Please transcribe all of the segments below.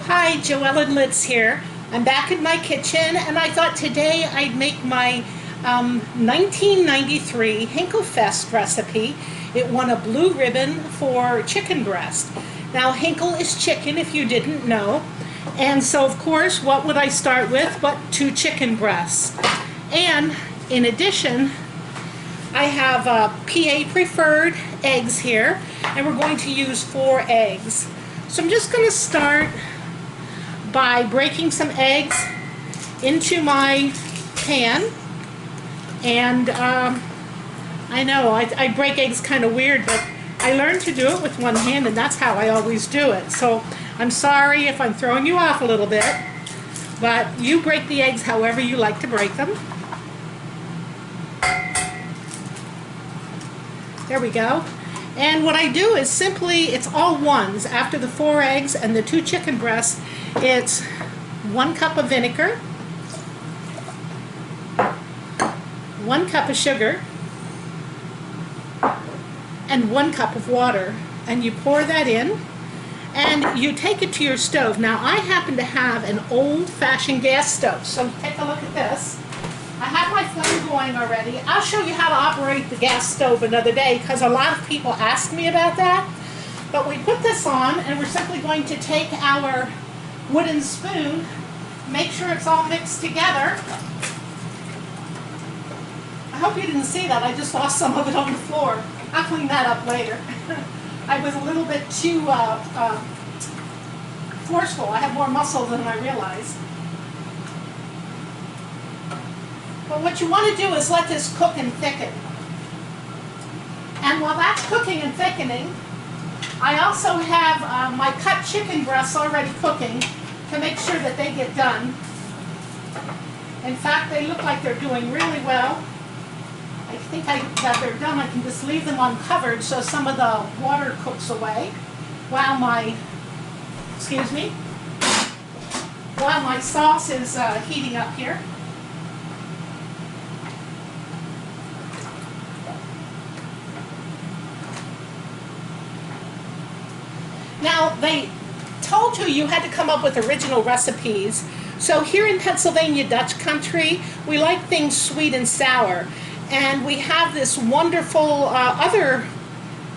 Hi, Joelle and Litz here. I'm back in my kitchen and I thought today I'd make my 1993 Hinklefest recipe. It won a blue ribbon for chicken breast. Now Hinkle is chicken if you didn't know. And so of course what would I start with but 2 chicken breasts. And in addition I have PA preferred eggs here and we're going to use 4 eggs. So I'm just going to start by breaking some eggs into my pan, and I know I break eggs kind of weird, but I learned to do it with one hand and that's how I always do it. So I'm sorry if I'm throwing you off a little bit, but you break the eggs however you like to break them. There we go. And what I do is simply, it's all ones. After the 4 eggs and the 2 chicken breasts, it's 1 cup of vinegar, 1 cup of sugar, and 1 cup of water. And you pour that in, and you take it to your stove. Now, I happen to have an old-fashioned gas stove, so take a look at this. I have my flame going already. I'll show you how to operate the gas stove another day because a lot of people ask me about that. But we put this on and we're simply going to take our wooden spoon, make sure it's all mixed together. I hope you didn't see that. I just lost some of it on the floor. I'll clean that up later. I was a little bit too forceful. I have more muscle than I realized. But what you want to do is let this cook and thicken. And while that's cooking and thickening, I also have my cut chicken breasts already cooking to make sure that they get done. In fact, they look like they're doing really well. I think that they're done. I can just leave them uncovered so some of the water cooks away while my sauce is heating up here. Now, they told you had to come up with original recipes. So here in Pennsylvania, Dutch country, we like things sweet and sour. And we have this wonderful other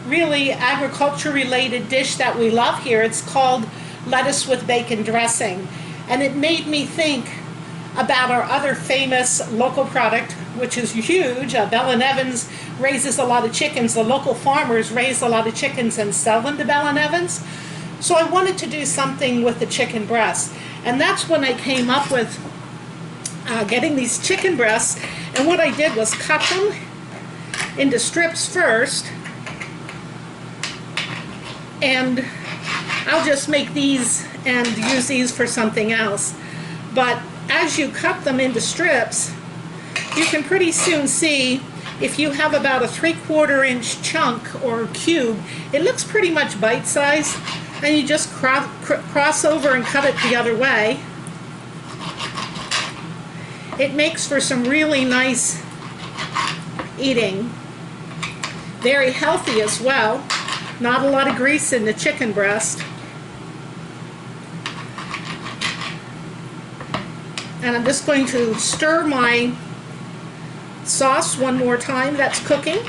really agriculture-related dish that we love here. It's called lettuce with bacon dressing. And it made me think about our other famous local product, which is huge. Bell & Evans raises a lot of chickens. The local farmers raise a lot of chickens and sell them to Bell & Evans. So I wanted to do something with the chicken breast. And that's when I came up with getting these chicken breasts. And what I did was cut them into strips first. And I'll just make these and use these for something else. But as you cut them into strips, you can pretty soon see if you have about a 3/4 inch chunk or cube, it looks pretty much bite-sized, and you just cross over and cut it the other way. It makes for some really nice eating. Very healthy as well. Not a lot of grease in the chicken breast. And I'm just going to stir my sauce one more time. That's cooking.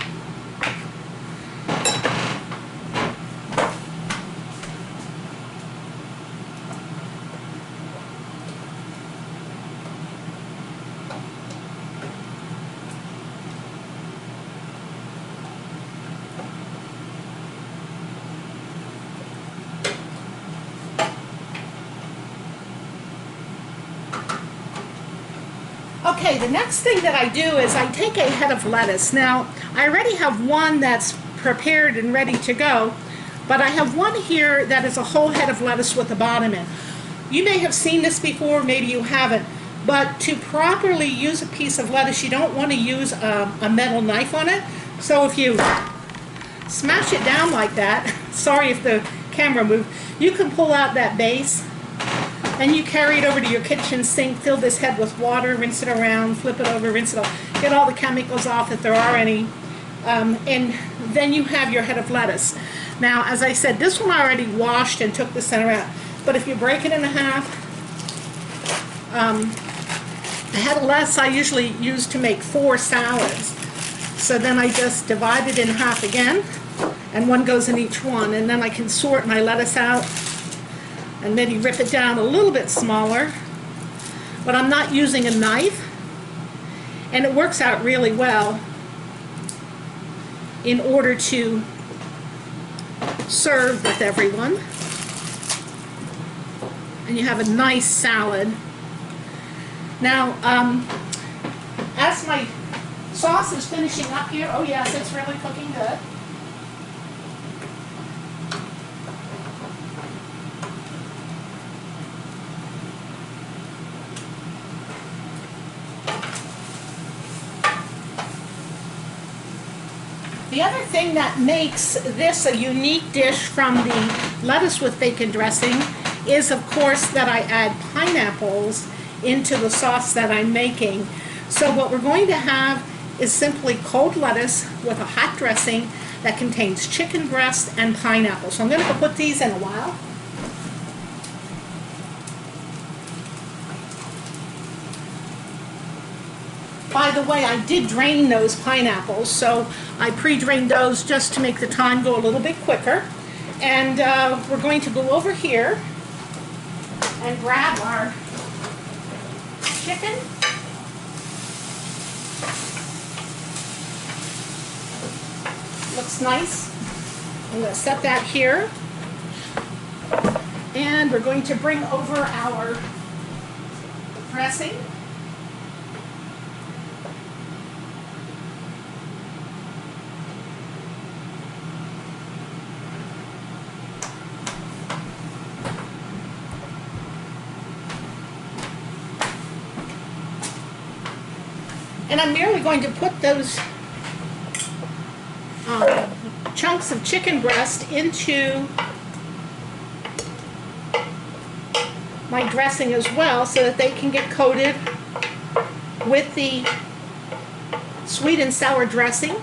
Okay, the next thing that I do is I take a head of lettuce. Now, I already have one that's prepared and ready to go, but I have one here that is a whole head of lettuce with the bottom in. You may have seen this before, maybe you haven't, but to properly use a piece of lettuce, you don't want to use a metal knife on it. So if you smash it down like that, sorry if the camera moved, you can pull out that base. And you carry it over to your kitchen sink, fill this head with water, rinse it around, flip it over, rinse it off, get all the chemicals off if there are any, and then you have your head of lettuce. Now, as I said, this one I already washed and took the center out. but if you break it in half, the head of lettuce I usually use to make 4 salads. So then I just divide it in half again, and one goes in each one, and then I can sort my lettuce out and maybe rip it down a little bit smaller. But I'm not using a knife, and it works out really well in order to serve with everyone. And you have a nice salad. Now, as my sauce is finishing up here, oh yes, it's really cooking good. The other thing that makes this a unique dish from the lettuce with bacon dressing is, of course, that I add pineapples into the sauce that I'm making. So what we're going to have is simply cold lettuce with a hot dressing that contains chicken breast and pineapple. So I'm going to put these in a while. By the way, I did drain those pineapples, so I pre-drained those just to make the time go a little bit quicker. And we're going to go over here and grab our chicken. Looks nice. I'm going to set that here. And we're going to bring over our dressing. And I'm merely going to put those chunks of chicken breast into my dressing as well, so that they can get coated with the sweet and sour dressing.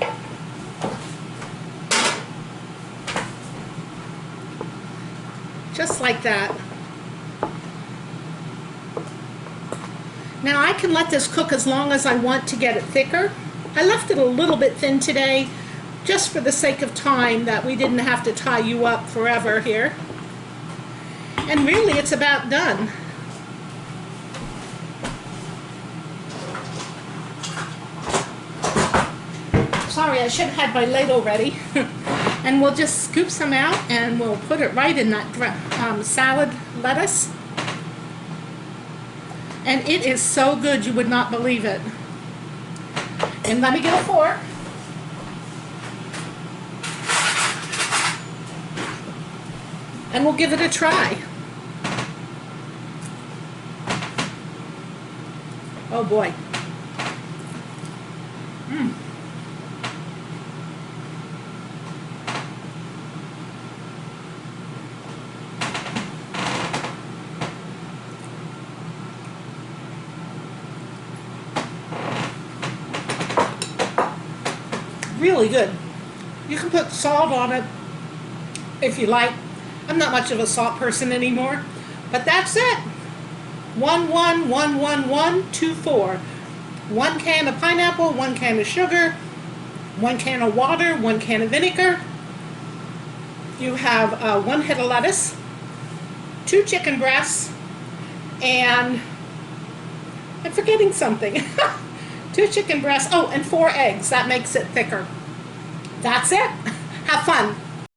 Just like that. Now I can let this cook as long as I want to get it thicker. I left it a little bit thin today, just for the sake of time, that we didn't have to tie you up forever here. And really it's about done. Sorry, I should have had my ladle ready. And we'll just scoop some out and we'll put it right in that salad lettuce. And it is so good you would not believe it. And let me get a fork. And we'll give it a try. Oh boy. Really good. You can put salt on it if you like. I'm not much of a salt person anymore, but that's it. 1, 1, 1, 1, 1, 2, 4. 1 can of pineapple, 1 can of sugar, 1 can of water, 1 can of vinegar. You have 1 head of lettuce, 2 chicken breasts, and I'm forgetting something. 2 chicken breasts, oh, and 4 eggs. That makes it thicker. That's it. Have fun.